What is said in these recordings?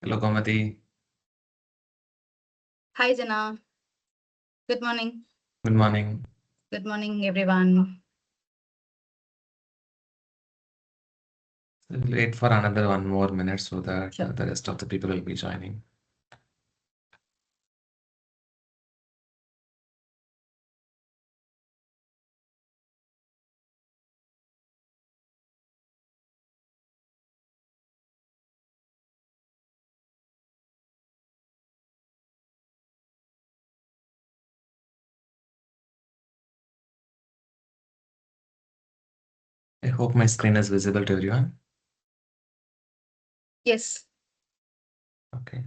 Hello, Gomati. Hi, Jana. Good morning. Good morning. Good morning, everyone. We'll wait for another 1 more minute so that Sure. the rest of the people will be joining. I hope my screen is visible to everyone. Yes. Okay.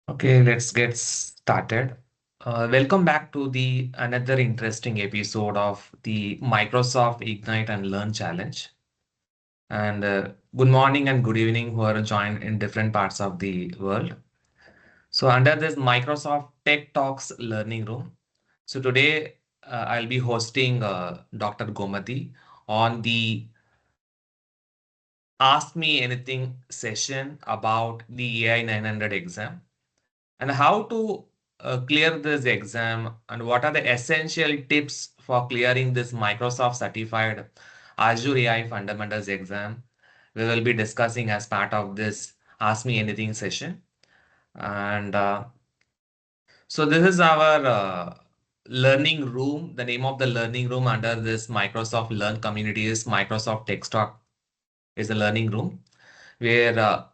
Okay, let's get started. Welcome back to the another interesting episode of the Microsoft Ignite and Learn Challenge. And good morning and good evening who are joined in different parts of the world. So under this Microsoft Tech Talks Learning Room. So today I'll be hosting Dr. Gomati on the Ask Me Anything session about the AI 900 exam and how to clear this exam and what are the essential tips for clearing this Microsoft certified Azure AI fundamentals exam. We will be discussing as part of this Ask Me Anything session. And so this is our learning room. The name of the learning room under this Microsoft Learn community is Microsoft Tech Talk is a learning room where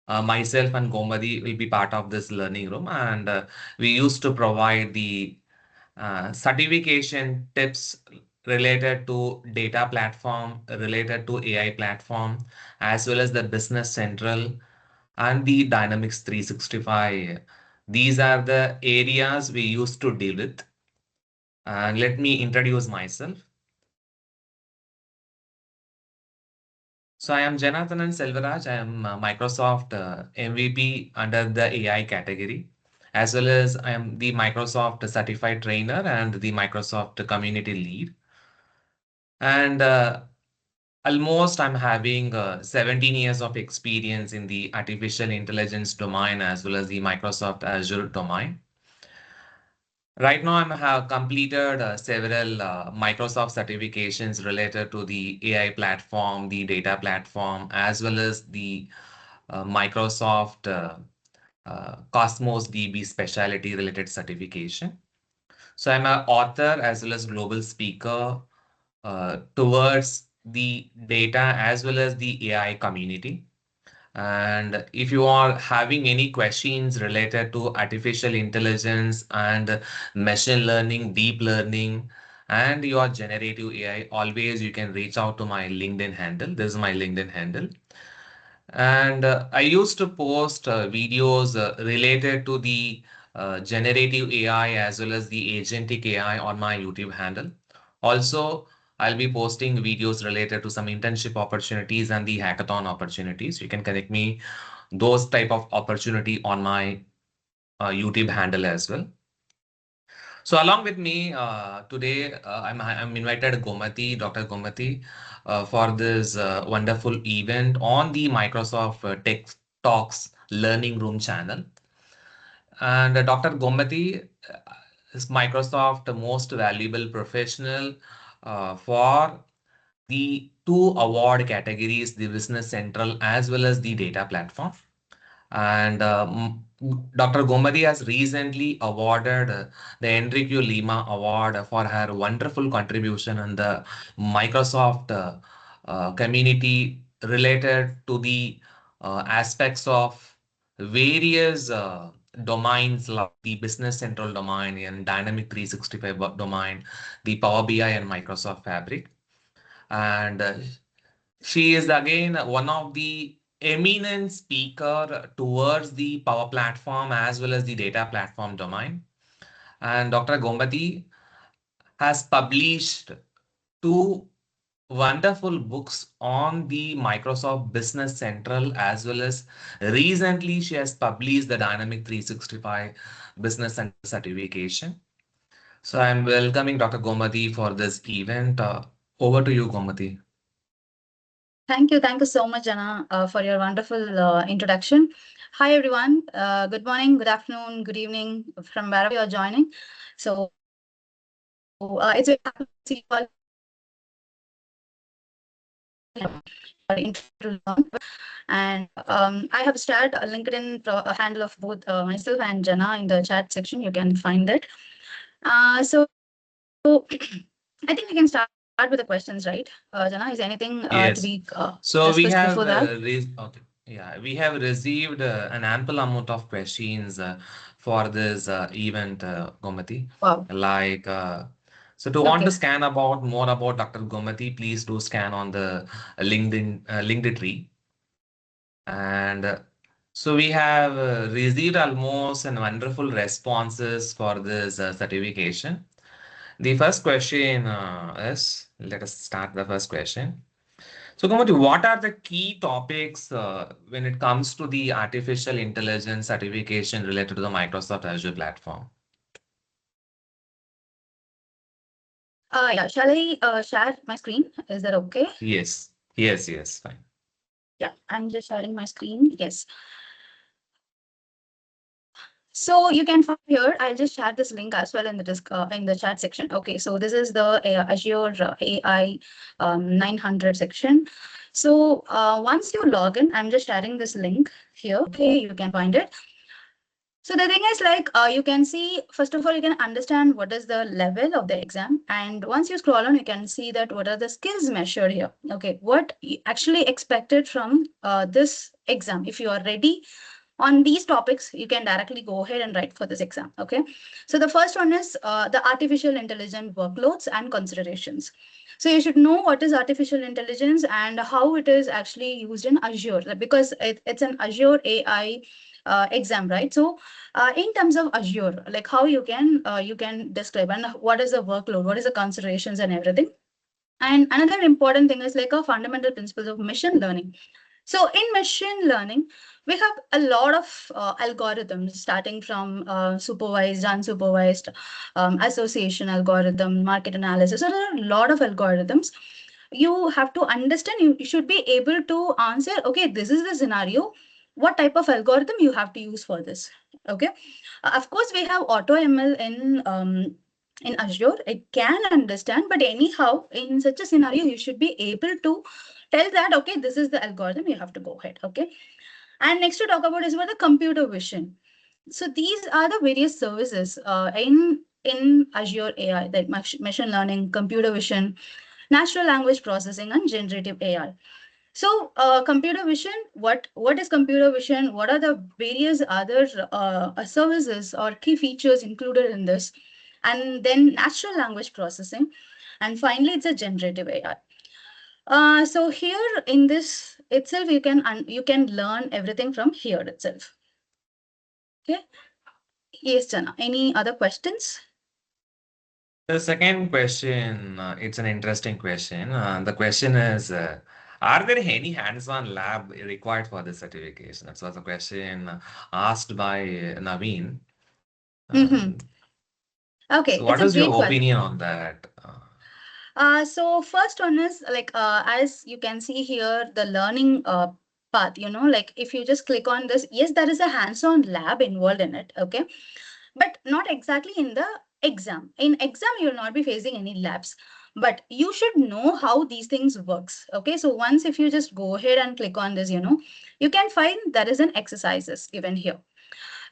myself and Gomadi will be part of this learning room. And we used to provide the certification tips related to data platform, related to AI platform, as well as the Business Central and the Dynamics 365. These are the areas we used to deal with. And let me introduce myself. So I am Janathan Selvaraj. I am Microsoft MVP under the AI category, as well as I am the Microsoft certified trainer and the Microsoft community lead. And almost I'm having 17 years of experience in the artificial intelligence domain as well as the Microsoft Azure domain. Right now, I have completed several Microsoft certifications related to the AI platform, the data platform, as well as the Microsoft Cosmos DB specialty related certification. So I'm an author as well as global speaker towards the data as well as the AI community. And if you are having any questions related to artificial intelligence and machine learning, deep learning, and your generative AI, always you can reach out to my LinkedIn handle. This is my LinkedIn handle. And I used to post videos related to the generative AI as well as the agentic AI on my YouTube handle. Also, I'll be posting videos related to some internship opportunities and the hackathon opportunities. You can connect me those type of opportunity on my YouTube handle as well. So along with me today, I'm invited Gomati, Dr. Gomati, for this wonderful event on the Microsoft Tech Talks Learning Room channel. And Dr. Gomati is Microsoft most valuable professional for the two award categories, the Business Central as well as the Data Platform. And Dr. Gomadi has recently awarded the Enrique Lima Award for her wonderful contribution in the Microsoft community related to the aspects of various domains like the Business Central domain and Dynamic 365 domain, the Power BI and Microsoft Fabric. And she is again one of the eminent speaker towards the Power Platform as well as the data platform domain. And Dr. Gomati has published two wonderful books on the Microsoft Business Central, as well as recently she has published the Dynamic 365 Business Central certification. So I'm welcoming Dr. Gomati for this event. Over to you, Gomati. Thank you so much, Jana, for your wonderful introduction. Hi, everyone. Good morning, good afternoon, good evening from wherever you're joining. So it's very happy to see you all here today. Intro to learn. And I have shared a LinkedIn handle of both myself and Jana in the chat section. You can find it. So I think we can start with the questions, right? Jana, is anything to be Yes. discussed So we before have that? okay. Yeah, we have received an ample amount of questions for this event, Gomati. Wow. Like, so to want to Okay. scan about more about Dr. Gomati, please do scan on the LinkedIn tree. And so we have received almost an wonderful responses for this certification. The first question is, let us start the first question. So, Gomati, what are the key topics when it comes to the artificial intelligence certification related to the Microsoft Azure platform? Yeah, shall I share my screen? Is that okay? Yes, yes, yes, fine. Yeah, I'm just sharing my screen. Yes. So you can find here. I'll just share this link as well in the chat section. Okay, so this is the Azure AI 900 section. So once you log in, I'm just sharing this link here. Okay, you can find it. So the thing is like you can see, first of all, you can understand what is the level of the exam. And once you scroll on, you can see that what are the skills measured here. Okay, what actually expected from this exam. If you are ready on these topics, you can directly go ahead and write for this exam. Okay. So the first one is the artificial intelligence workloads and considerations. So you should know what is artificial intelligence and how it is actually used in Azure because it's an Azure AI exam, right? So in terms of Azure, like how you can describe and what is the workload, what is the considerations and everything. And another important thing is like a fundamental principles of machine learning. So in machine learning, we have a lot of algorithms starting from supervised, unsupervised, association algorithm, market analysis. So there are a lot of algorithms. You have to understand, you should be able to answer, okay, this is the scenario. What type of algorithm you have to use for this? Okay. Of course, we have auto ML in Azure. It can understand, but anyhow, in such a scenario, you should be able to tell that, okay, this is the algorithm, you have to go ahead. Okay. And next to talk about is about the computer vision. So these are the various services in Azure AI, that machine learning, computer vision, natural language processing, and generative AI. So computer vision, what is computer vision? What are the various other services or key features included in this? And then natural language processing. And finally, it's a generative AI. So here in this itself, you can learn everything from here itself. Okay. Yes, Jana. Any other questions? The second question, it's an interesting question. The question is, are there any hands-on lab required for this certification? That was a question asked by Naveen. Mm-hmm. Um, Okay, so it's what a is great your question. opinion on that? So first one is like as you can see here, the learning path. Like if you just click on this, yes, there is a hands-on lab involved in it. Okay, but not exactly in the exam. In exam, you will not be facing any labs, but you should know how these things works. Okay, so once if you just go ahead and click on this, you can find there is an exercises given here,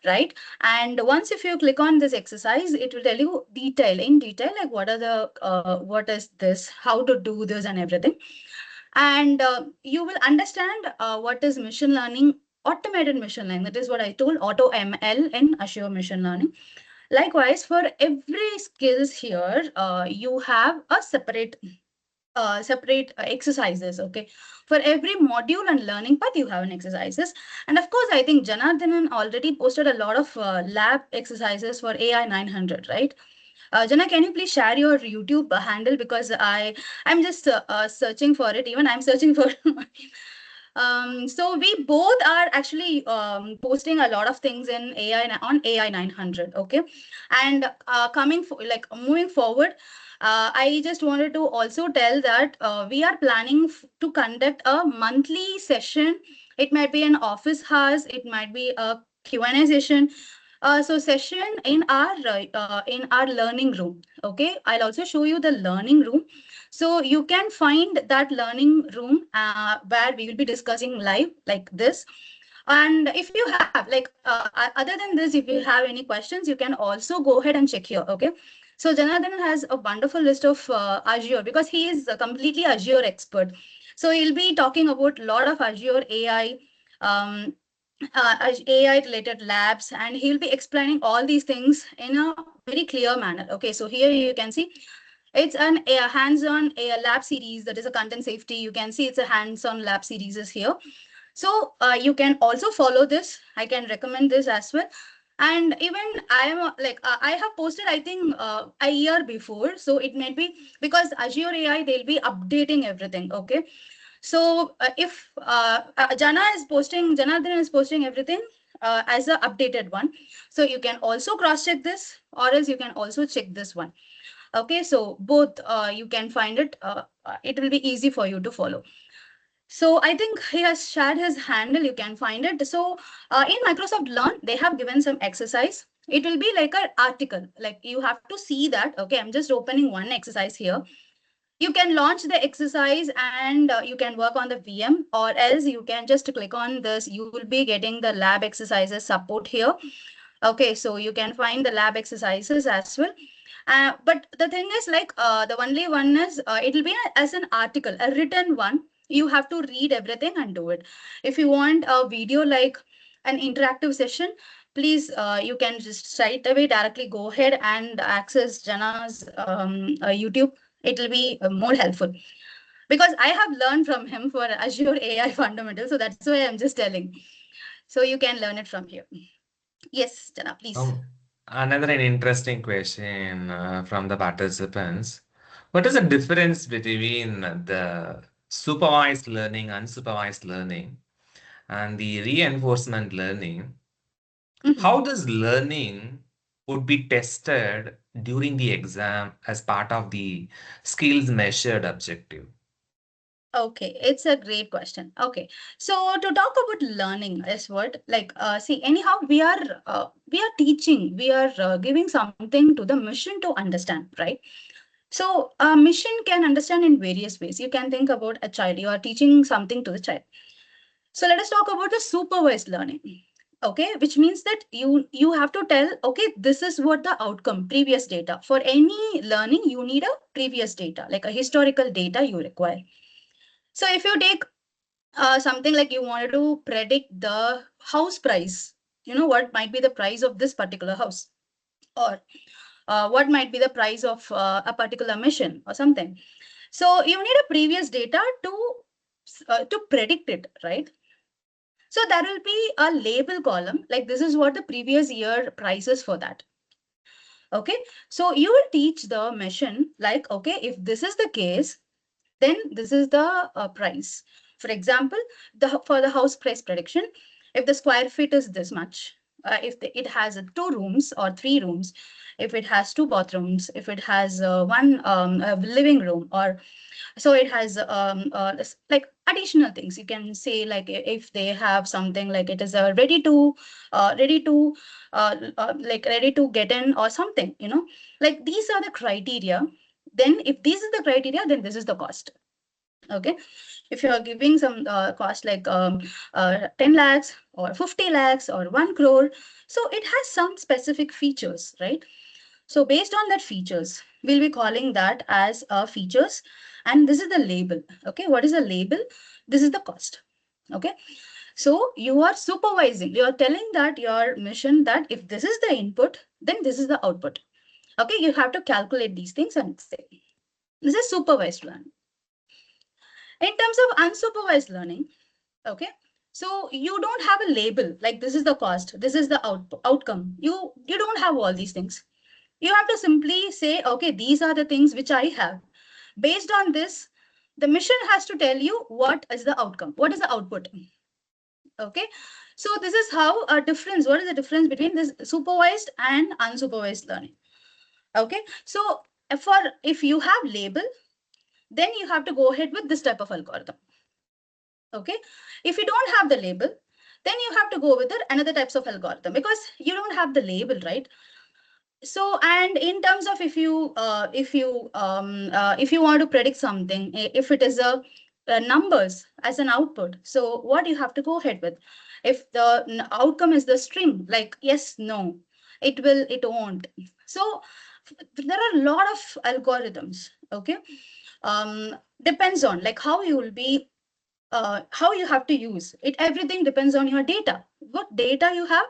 right? And once if you click on this exercise, it will tell you in detail, like what is this, how to do this and everything. And you will understand what is machine learning, automated machine learning. That is what I told, auto ML in Azure machine learning. Likewise, for every skills here, you have a separate separate exercises. Okay, for every module and learning path you have an exercises. And of course, I think Janardhanan already posted a lot of lab exercises for AI 900, right? Jana, can you please share your YouTube handle, because I'm just searching for it. Even I'm searching for. So we both are actually posting a lot of things in AI on AI 900. Okay, and like moving forward, I just wanted to also tell that we are planning to conduct a monthly session. It might be an office hours. It might be a Q&A session. So session in our learning room. Okay, I'll also show you the learning room. So you can find that learning room where we will be discussing live like this. And if you have like other than this, if you have any questions, you can also go ahead and check here. Okay. So Janardhan has a wonderful list of Azure, because he is a completely Azure expert. So he'll be talking about a lot of Azure AI. Um, AI related labs, and he'll be explaining all these things in a very clear manner. Okay, so here you can see it's a hands-on a lab series, that is a content safety. You can see it's a hands-on lab series is here. So you can also follow this. I can recommend this as well. And even I am like I have posted, I think a year before. So it may be because Azure AI, they'll be updating everything. Okay, so if Janardhan is posting everything as a updated one. So you can also cross check this, or else you can also check this one. Okay, so both you can find it. It will be easy for you to follow. So I think he has shared his handle. You can find it. So in Microsoft Learn, they have given some exercise. It will be like an article. Like you have to see that. Okay, I'm just opening one exercise here. You can launch the exercise, and you can work on the VM, or else you can just click on this. You will be getting the lab exercises support here. Okay, so you can find the lab exercises as well. But the thing is, like, the only one is it will be as an article, a written one. You have to read everything and do it. If you want a video like an interactive session, please, you can just straight away directly go ahead and access Jana's YouTube. It will be more helpful, because I have learned from him for Azure AI fundamentals. So that's why I'm just telling. So you can learn it from here. Yes, Jana, please. Another an interesting question from the participants. What is the difference between the supervised learning, unsupervised learning, and the reinforcement learning? How Mhm. does learning would be tested during the exam as part of the skills measured objective? Okay, it's a great question. Okay, so to talk about learning is what, like, see, anyhow, we are teaching, we are giving something to the mission to understand, right? So a mission can understand in various ways. You can think about a child. You are teaching something to the child. So let us talk about the supervised learning. Okay, which means that you have to tell, okay, this is what the outcome, previous data. For any learning, you need a previous data, like a historical data you require. So if you take something like you wanted to predict the house price, you know what might be the price of this particular house, or what might be the price of a particular mission or something. So you need a previous data to predict it, right? So there will be a label column, like this is what the previous year prices for that. Okay, so you will teach the mission like, okay, if this is the case, then this is the price. For example, for the house price prediction, if the square feet is this much, if it has two rooms or three rooms, if it has two bathrooms, if it has one living room, or so it has like additional things. You can say like if they have something like it is ready to like ready to get in or something, like these are the criteria. Then if this is the criteria, then this is the cost. Okay, if you are giving some cost like 10 lakhs or 50 lakhs or 1 crore, so it has some specific features, right? So based on that features, we'll be calling that as features, and this is the label. Okay, what is the label? This is the cost. Okay, so you are supervising, you are telling that your mission that if this is the input, then this is the output. Okay, you have to calculate these things and say this is supervised learning. In terms of unsupervised learning, okay, so you don't have a label like this is the cost, this is the outcome. You don't have all these things. You have to simply say, okay, these are the things which I have. Based on this, the mission has to tell you what is the outcome, what is the output. Okay, so this is how a difference. What is the difference between this supervised and unsupervised learning? Okay, so for if you have label, then you have to go ahead with this type of algorithm. Okay, if you don't have the label, then you have to go with the another types of algorithm because you don't have the label, right? So, and in terms of if you want to predict something, if it is a numbers as an output, so what you have to go ahead with? If the outcome is the string, like yes, no, it will, it won't. So there are a lot of algorithms. Okay, depends on like how you will be, how you have to use it. Everything depends on your data. What data you have,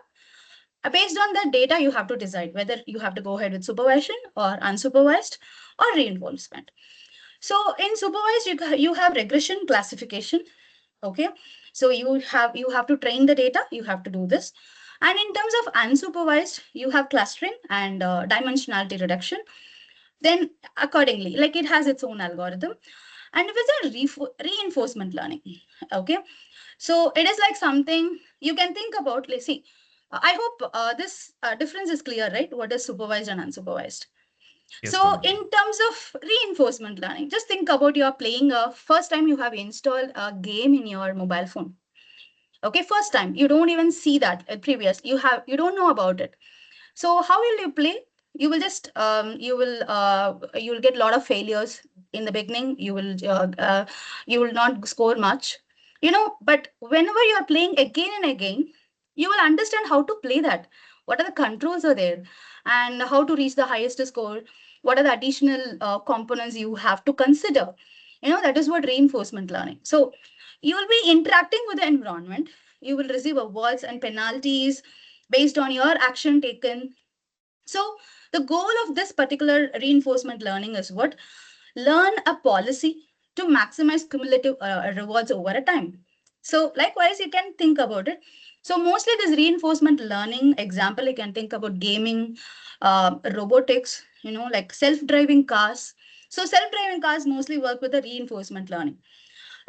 based on that data, you have to decide whether you have to go ahead with supervision or unsupervised or reinforcement. So in supervised, you have regression classification. Okay, so you have to train the data. You have to do this. And in terms of unsupervised, you have clustering and dimensionality reduction. Then accordingly, like it has its own algorithm. And with a reinforcement learning, okay, so it is like something you can think about. Let's see. I hope this difference is clear, right? What is supervised and unsupervised? Yes, So, in Kamati. terms of reinforcement learning, just think about you're playing a first time you have installed a game in your mobile phone. Okay, first time you don't even see that previous you don't know about it. So how will you play? You will just you will get a lot of failures in the beginning. You will not score much, you know. But whenever you are playing again and again, you will understand how to play that. What are the controls are there, and how to reach the highest score. What are the additional components you have to consider? You know that is what reinforcement learning. So you will be interacting with the environment. You will receive awards and penalties based on your action taken. So the goal of this particular reinforcement learning is what? Learn a policy to maximize cumulative rewards over a time. So likewise, you can think about it. So mostly this reinforcement learning example, you can think about gaming, robotics, you know, like self-driving cars. So self-driving cars mostly work with the reinforcement learning.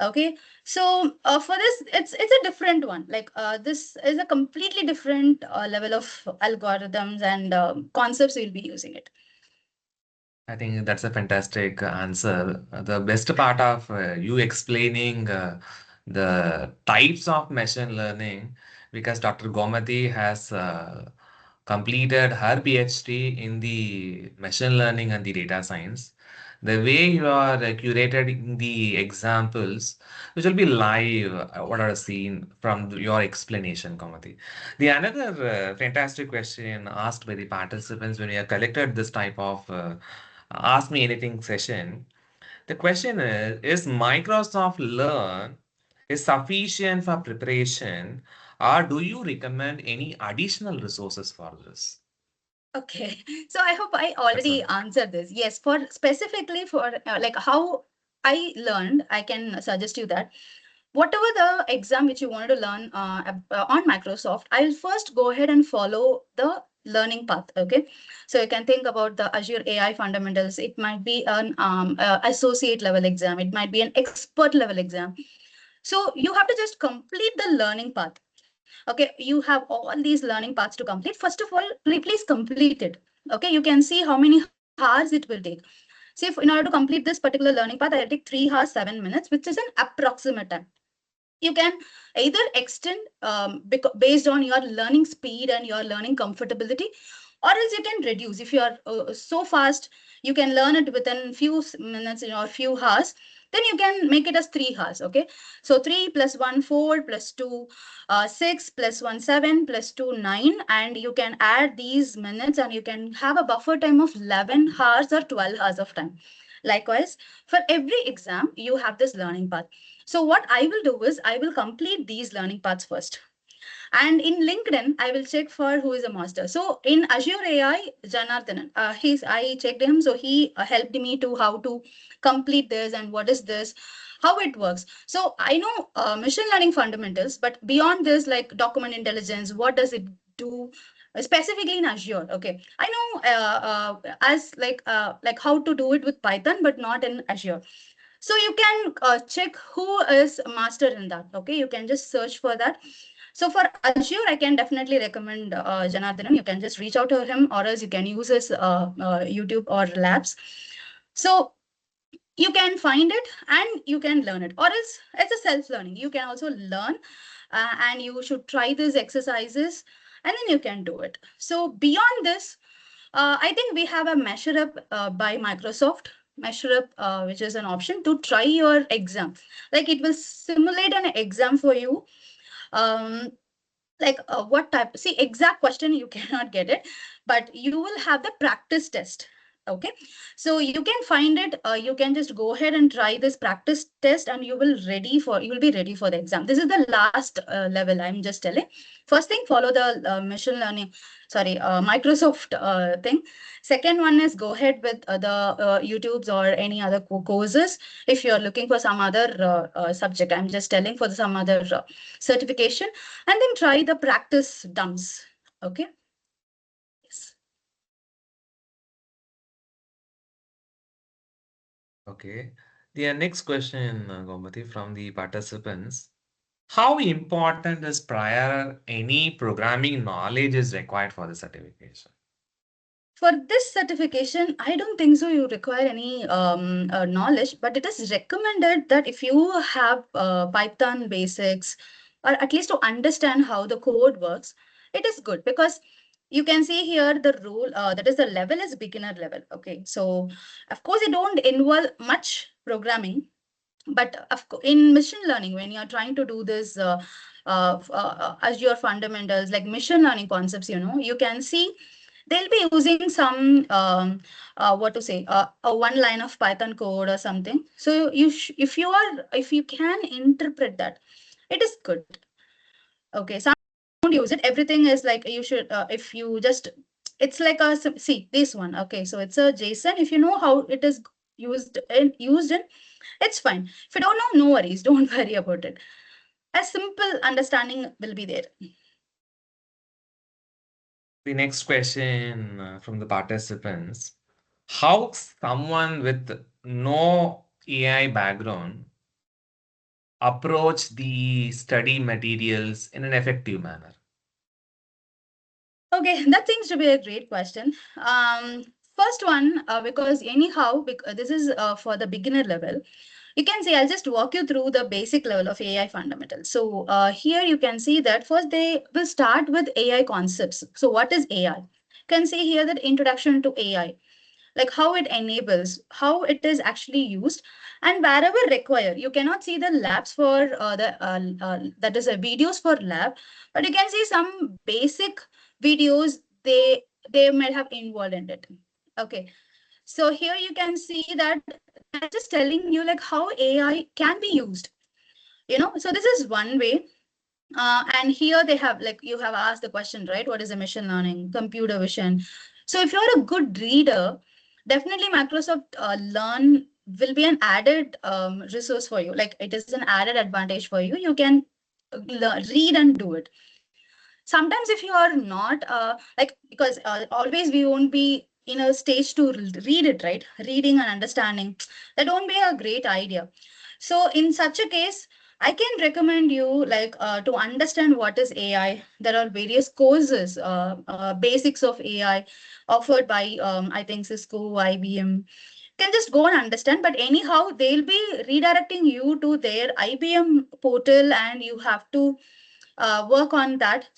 Okay, so for this, it's a different one. Like this is a completely different level of algorithms and concepts we'll be using it. I think that's a fantastic answer. The best part of you explaining the types of machine learning, because Dr. Gomati has completed her PhD in the machine learning and the data science. The way you are curated the examples, which will be live, what are seen from your explanation, Gomati. The another fantastic question asked by the participants when we have collected this type of Ask Me Anything session. The question is Microsoft Learn is sufficient for preparation, or do you recommend any additional resources for this? Okay, so I hope I That's already a answered this. Yes, for specifically for like how I learned, I can suggest you that whatever the exam which you wanted to learn on Microsoft, I'll first go ahead and follow the learning path. Okay, so you can think about the Azure AI fundamentals. It might be an associate level exam. It might be an expert level exam. So you have to just complete the learning path. Okay, you have all these learning paths to complete. First of all, please complete it. Okay, you can see how many hours it will take. See, if in order to complete this particular learning path, I'll take 3 hours 7 minutes, which is an approximate time. You can either extend based on your learning speed and your learning comfortability, or else you can reduce. If you are so fast, you can learn it within few minutes or few hours, then you can make it as 3 hours. Okay, so 3 plus 1 4 plus 2 6 plus 1 7 plus 2 9, and you can add these minutes and you can have a buffer time of 11 hours or 12 hours of time. Likewise, for every exam you have this learning path. So what I will do is I will complete these learning paths first. And in LinkedIn, I will check for who is a master. So in Azure AI, Janardhanan, I checked him. So he helped me to how to complete this and what is this, how it works. So I know machine learning fundamentals, but beyond this, like document intelligence, what does it do specifically in Azure? Okay, I know as like how to do it with Python, but not in Azure. So you can check who is master in that. Okay, you can just search for that. So for Azure, I can definitely recommend Janardhanan. You can just reach out to him, or else you can use his YouTube or labs. So you can find it and you can learn it, or else it's a self-learning. You can also learn, and you should try these exercises, and then you can do it. So beyond this, I think we have a Measure Up by Microsoft. Measure Up, which is an option to try your exam. Like it will simulate an exam for you. Um, like what type, see, exact question you cannot get it, but you will have the practice test. Okay, so you can find it, you can just go ahead and try this practice test, and you will be ready for the exam. This is the last level, I'm just telling. First thing, follow the machine learning, sorry, Microsoft thing. Second one is go ahead with the YouTubes or any other courses. If you're looking for some other subject, I'm just telling, for some other certification, and then try the practice dumps. Okay. Yes. Okay. The next question, Gomati, from the participants. How important is prior any programming knowledge is required for the certification? For this certification, I don't think so you require any knowledge, but it is recommended that if you have Python basics, or at least to understand how the code works, it is good, because you can see here the rule, that is the level is beginner level. Okay, so of course it don't involve much programming, but in machine learning, when you're trying to do this Azure fundamentals, like machine learning concepts, you can see they'll be using some what to say, a one line of Python code or something. So if you can interpret that, it is good. Okay, some don't use it. Everything is like you should, if you just, it's like see this one. Okay, so it's a JSON. If you know how it is used in, it's fine. If you don't know, no worries. Don't worry about it. A simple understanding will be there. The next question from the participants. How someone with no AI background approach the study materials in an effective manner? Okay, that seems to be a great question. First one, because anyhow, this is for the beginner level. You can see, I'll just walk you through the basic level of AI fundamentals. So here you can see that first they will start with AI concepts. So what is AI? You can see here that introduction to AI, like how it enables, how it is actually used, and wherever required. You cannot see the labs for that is a videos for lab, but you can see some basic videos they might have involved in it. Okay, so here you can see that they're just telling you like how AI can be used. So this is one way. And here they have, like, you have asked the question, right? What is a machine learning, computer vision? So if you're a good reader, definitely Microsoft Learn will be an added resource for you. Like it is an added advantage for you. You can read and do it. Sometimes if you are not like, because always we won't be in a stage to read it, right? Reading and understanding, that won't be a great idea. So in such a case, I can recommend you, like, to understand what is AI. There are various courses, basics of AI offered by, I think, Cisco, IBM. Can just go and understand. But anyhow, they'll be redirecting you to their IBM portal, and you have to work on that.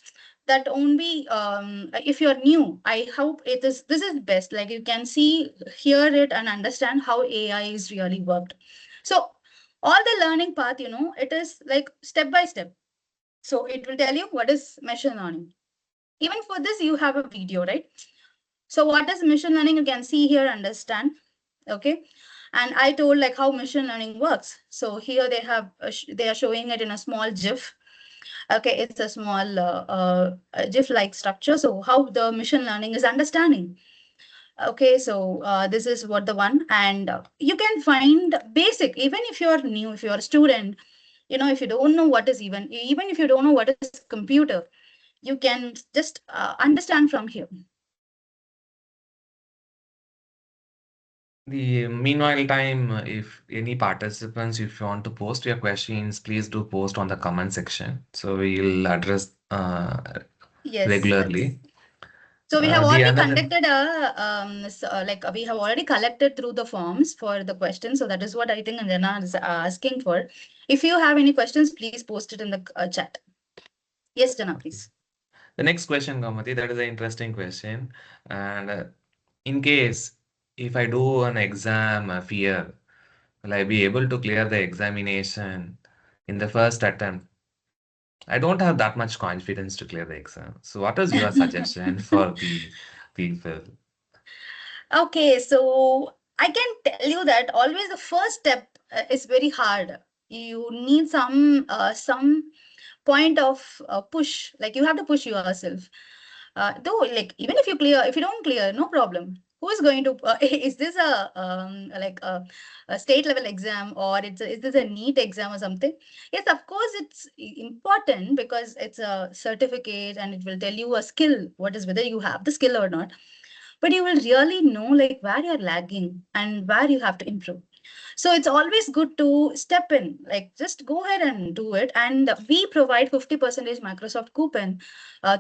That only if you're new, I hope this is best. Like you can see, hear it, and understand how AI is really worked. So all the learning path, it is like step by step. So it will tell you what is machine learning. Even for this, you have a video, right? So what is machine learning? You can see here, understand. Okay. And I told like how machine learning works. So here they have they are showing it in a small GIF. Okay, it's a small GIF-like structure. So how the machine learning is understanding. Okay, so this is what the one, and you can find basic, even if you're new, if you're a student, if you don't know what is even if you don't know what is computer, you can just understand from here. The meanwhile time, if any participants, if you want to post your questions, please do post on the comment section. So we'll address Yes, yes. regularly. So we have The already another conducted we have already collected through the forms for the questions. So that is what I think Anjana is asking for. If you have any questions, please post it in the chat. Yes, Jana, okay. please. The next question, Gamati, that is an interesting question. And in case if I do an exam fear, will I be able to clear the examination in the first attempt? I don't have that much confidence to clear the exam. So what is your suggestion for the people? Okay, so I can tell you that always the first step is very hard. You need some point of push. Like you have to push yourself. Though, like even if you don't clear, no problem. Who is going to? Is this a state level exam, or is this a NEET exam or something? Yes, of course it's important because it's a certificate and it will tell you a skill. What is whether you have the skill or not, but you will really know like where you're lagging and where you have to improve. So it's always good to step in, like just go ahead and do it. And we provide 50% Microsoft coupon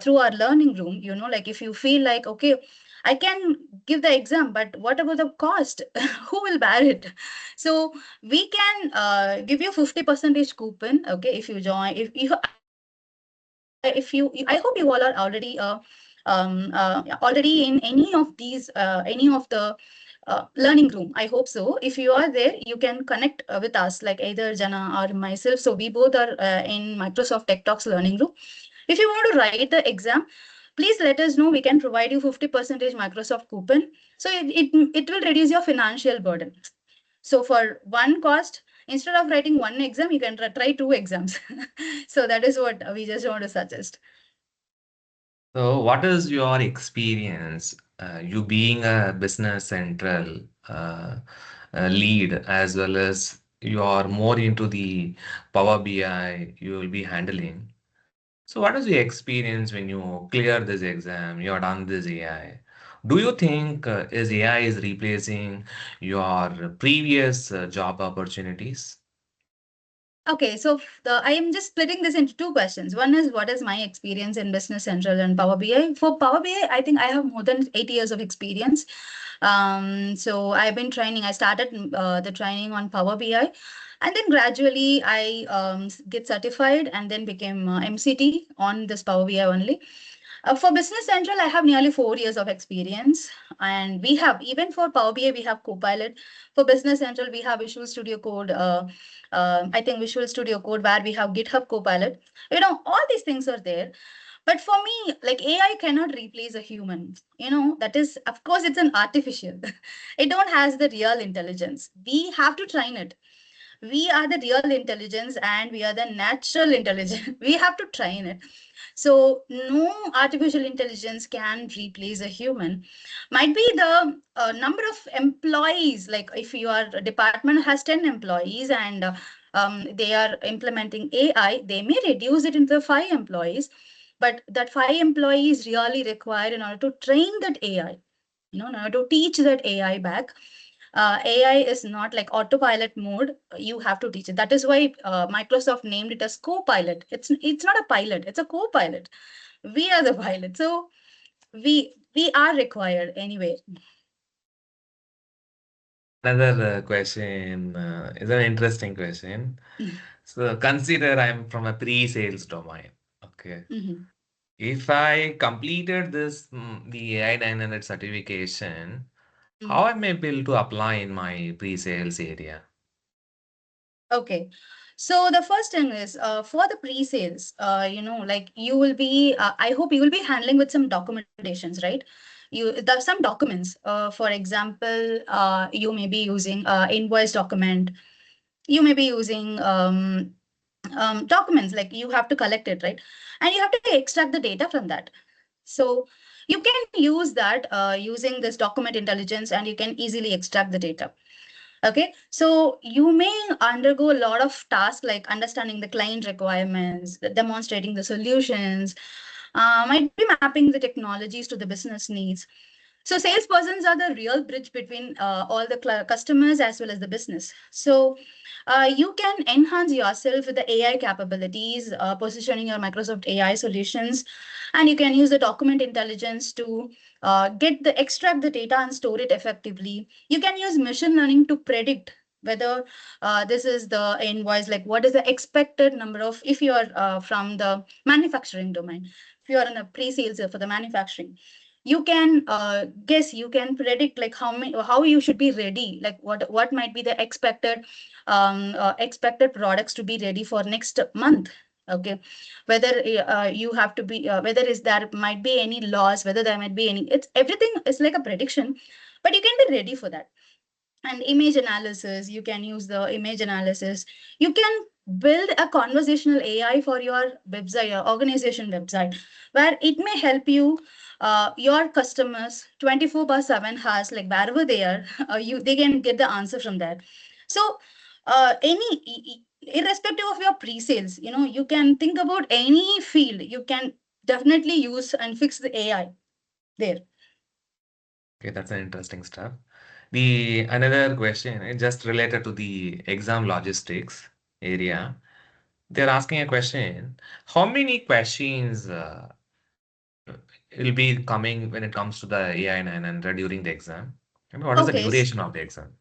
through our learning room. Like if you feel like, okay, I can give the exam, but what about the cost? Who will bear it? So we can give you 50% coupon. Okay, if you join, if if you I hope you all are already in any of the learning room. I hope so. If you are there, you can connect with us, like either Jana or myself. So we both are in Microsoft Tech Talks learning room. If you want to write the exam, please let us know. We can provide you 50% Microsoft coupon. So it will reduce your financial burden. So for one cost, instead of writing one exam, you can try two exams. So that is what we just want to suggest. So, what is your experience, you being a business central lead, as well as you are more into the Power BI you will be handling? So, what is your experience when you clear this exam? You are done this AI. Do you think is AI is replacing your previous job opportunities? Okay, so I am just splitting this into two questions. One is what is my experience in Business Central and Power BI? For Power BI, I think I have more than 8 years of experience. So I've been training. I started the training on Power BI, and then gradually I get certified and then became MCT on this Power BI only. For Business Central, I have nearly 4 years of experience, and we have even for Power BI we have Copilot. For Business Central, we have Visual Studio Code. I think Visual Studio Code where we have GitHub Copilot. All these things are there. But for me, like AI cannot replace a human. That is, of course, it's an artificial. It don't has the real intelligence. We have to train it. We are the real intelligence and we are the natural intelligence. We have to train it. So no artificial intelligence can replace a human. Might be the number of employees, like if your department has 10 employees and they are implementing AI, they may reduce it into 5 employees, but that 5 employees really required in order to train that AI, in order to teach that AI back. AI is not like autopilot mode. You have to teach it. That is why Microsoft named it as co-pilot. It's not a pilot. It's a co-pilot. We are the pilot. So we are required anyway. The another question is an interesting question. So consider I'm from a pre-sales domain. Okay. Mhm. If I completed this the AI 900 certification, how Mhm. am I able to apply in my pre-sales area? Okay. So the first thing is for the pre-sales, like you will be, I hope you will be handling with some documentations, right? There's some documents. For example, you may be using invoice document. You may be using documents, like you have to collect it, right? And you have to extract the data from that. So you can use that using this document intelligence, and you can easily extract the data. Okay, so you may undergo a lot of tasks like understanding the client requirements, demonstrating the solutions, might be mapping the technologies to the business needs. So salespersons are the real bridge between all the customers as well as the business. So you can enhance yourself with the AI capabilities, positioning your Microsoft AI solutions, and you can use the document intelligence to get the extract the data and store it effectively. You can use machine learning to predict whether this is the invoice, like what is the expected number of, if you are from the manufacturing domain, if you are in a pre-sales for the manufacturing, you can guess, you can predict like how many, how you should be ready, like what might be the expected products to be ready for next month. Okay, whether you have to be whether is there might be any loss, whether there might be any, it's everything is like a prediction, but you can be ready for that. And image analysis, you can use the image analysis. You can build a conversational AI for your website, your organization website, where it may help you your customers 24 by 7 hours, like wherever they are, you they can get the answer from there. So irrespective of your pre-sales, you can think about any field, you can definitely use and fix the AI there. Okay, that's an interesting stuff. The another question just related to the exam logistics area. They're asking a question: how many questions will be coming when it comes to the AI 900 during the exam? And what is the Okay. duration of the exam?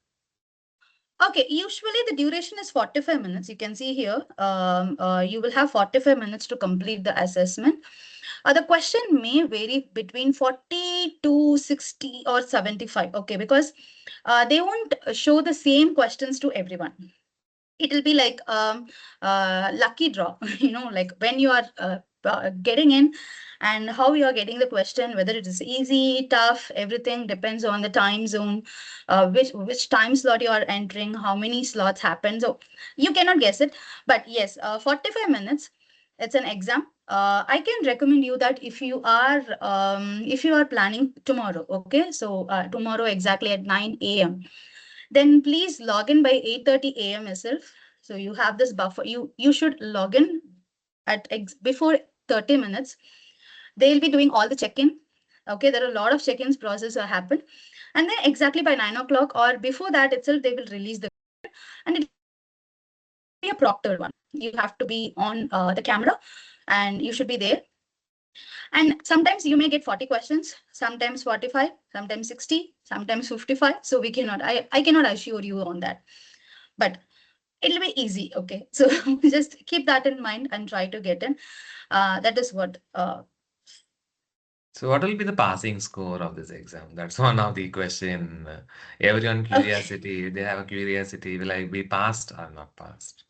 Okay, usually the duration is 45 minutes. You can see here, you will have 45 minutes to complete the assessment. The question may vary between 40 to 60 or 75. Okay, because they won't show the same questions to everyone. It will be like lucky draw, like when you are getting in, and how you are getting the question, whether it is easy, tough, everything depends on the time zone, which time slot you are entering, how many slots happen. So you cannot guess it. But yes, 45 minutes, it's an exam. I can recommend you that if you are planning tomorrow, okay, so tomorrow exactly at 9 a.m., then please log in by 8:30 a.m. itself. So you have this buffer. You should log in at before 30 minutes. They'll be doing all the check-in. Okay, there are a lot of check-ins process will happen. And then exactly by 9 o'clock or before that itself, they will release the, and it will be a proctored one. You have to be on the camera, and you should be there. And sometimes you may get 40 questions, sometimes 45, sometimes 60, sometimes 55. So we cannot, I cannot assure you on that. But it'll be easy. Okay. So just keep that in mind and try to get in. That is what. So what will be the passing score of this exam? That's one of the question. Everyone Okay. curiosity, they have a curiosity, will I be passed or not passed?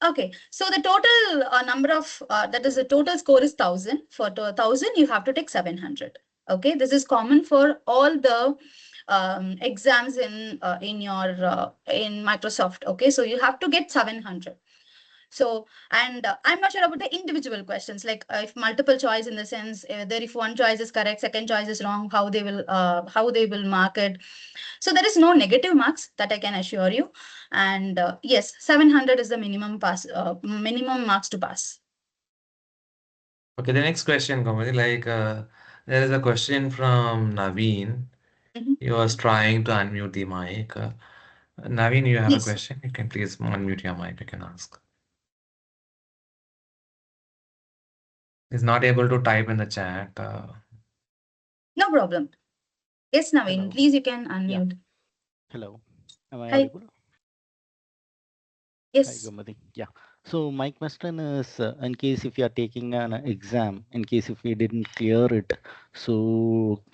Okay. So the total number of, that is the total score is 1,000. For 1,000, you have to take 700. Okay. This is common for all the exams in your in Microsoft. Okay. So you have to get 700. So, and I'm not sure about the individual questions, like if multiple choice, in the sense that if one choice is correct, second choice is wrong, how they will mark it. So there is no negative marks, that I can assure you. And yes, 700 is the minimum marks to pass. Okay, the next question, Kamali, there is a question from Naveen. Mhm. He was trying to unmute the mic. Naveen, you have a Yes, question? You can please unmute your mic. You can ask. He's not able to type in the chat. no problem. Yes, Naveen, Hello. please, you can Yeah. unmute. Hello. Am I Hi. audible? Hi, Yes. Gomadi. Yeah. So my question is, in case if you are taking an exam, in case if we didn't clear it, so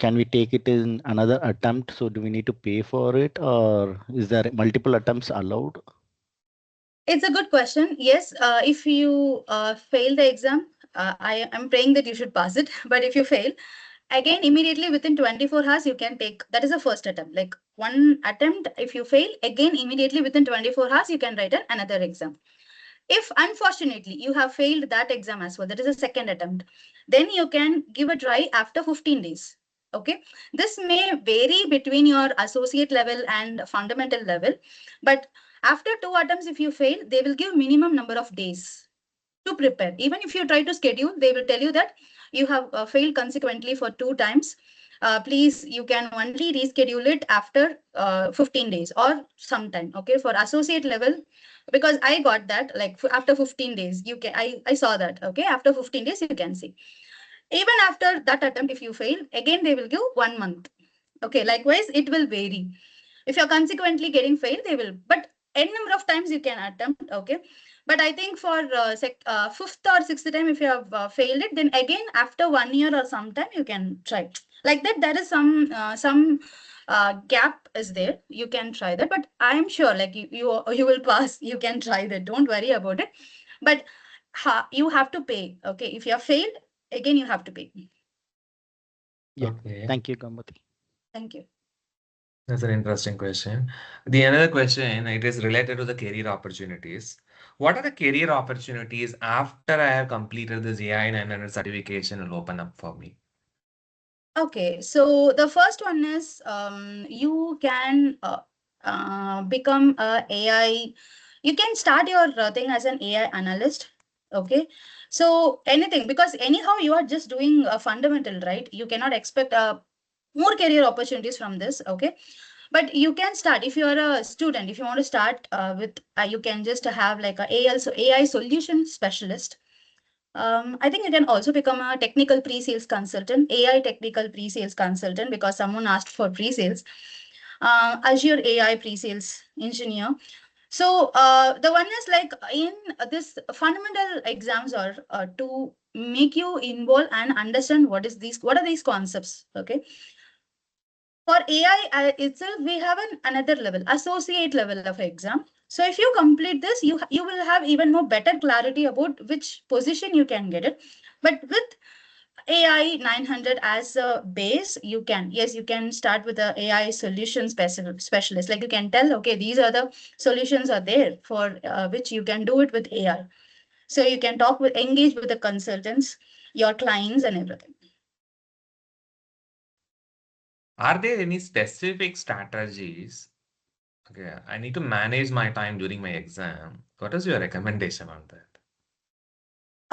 can we take it in another attempt? So do we need to pay for it, or is there multiple attempts allowed? It's a good question. Yes, if you fail the exam, I am praying that you should pass it. But if you fail, again, immediately within 24 hours, you can take, that is the first attempt. Like one attempt, if you fail, again, immediately within 24 hours, you can write another exam. If unfortunately you have failed that exam as well, that is a second attempt, then you can give a try after 15 days. Okay, this may vary between your associate level and fundamental level, but after 2 attempts, if you fail, they will give minimum number of days to prepare. Even if you try to schedule, they will tell you that you have failed consequently for 2 times. Please, you can only reschedule it after 15 days or sometime. Okay, for associate level, because I got that like after 15 days, you can I saw that. Okay, after 15 days, you can see. Even after that attempt, if you fail, again they will give 1 month. Okay, likewise, it will vary. If you're consequently getting failed, they will, but n number of times you can attempt. Okay, but I think for fifth or sixth time, if you have failed it, then again after 1 year or sometime you can try. Like that, there is some gap is there. You can try that, but I am sure like you will pass. You can try that. Don't worry about it. But you have to pay. Okay, if you have failed, again you have to pay. Yeah. Okay. Thank you, Gambati. Thank you. That's an interesting question. The another question, it is related to the career opportunities. What are the career opportunities after I have completed this AI 900 certification will open up for me? Okay, so the first one is you can become a AI. You can start your thing as an AI analyst. Okay, so anything, because anyhow you are just doing a fundamental, right? You cannot expect more career opportunities from this. Okay, but you can start if you are a student. If you want to start with, you can just have like a AI solution specialist. I think you can also become a technical pre-sales consultant, AI technical pre-sales consultant, because someone asked for pre-sales. Azure AI pre-sales engineer. So the one is like in this fundamental exams are to make you involve and understand what are these concepts. Okay. For AI itself, we have another level, associate level of exam. So if you complete this, you will have even more better clarity about which position you can get it. But with AI 900 as a base, you can start with the AI solution specialist. Like you can tell, okay, these are the solutions are there for which you can do it with AI. So you can engage with the consultants, your clients, and everything. Are there any specific strategies? Okay, I need to manage my time during my exam. What is your recommendation on that?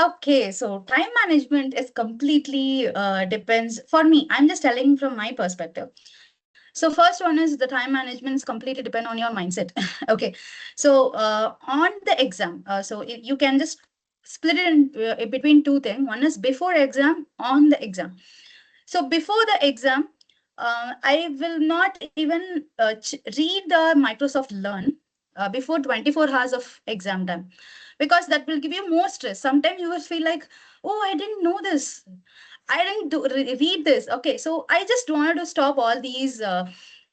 Okay, so time management is completely depends for me. I'm just telling from my perspective. So first one is the time management is completely depend on your mindset. Okay, so on the exam, you can just split it in between two things. One is before exam, on the exam. So before the exam, I will not even read the Microsoft Learn before 24 hours of exam time, because that will give you more stress. Sometimes you will feel like, oh, I didn't know this. I didn't read this. Okay, so I just wanted to stop all these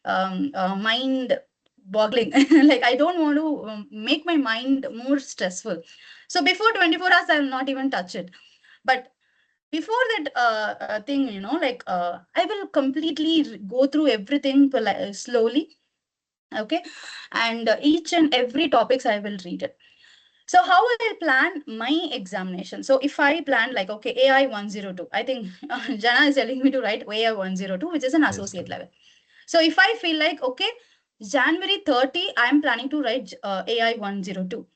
mind boggling. Like I don't want to make my mind more stressful. So before 24 hours, I will not even touch it. But before that thing, like I will completely go through everything slowly. Okay, and each and every topics I will read it. So how I plan my examination? So if I plan like, okay, AI 102, I think Jana is telling me to write AI 102, which is an Yes, associate level. So if I feel like, okay, January 30, I'm planning to write AI 102.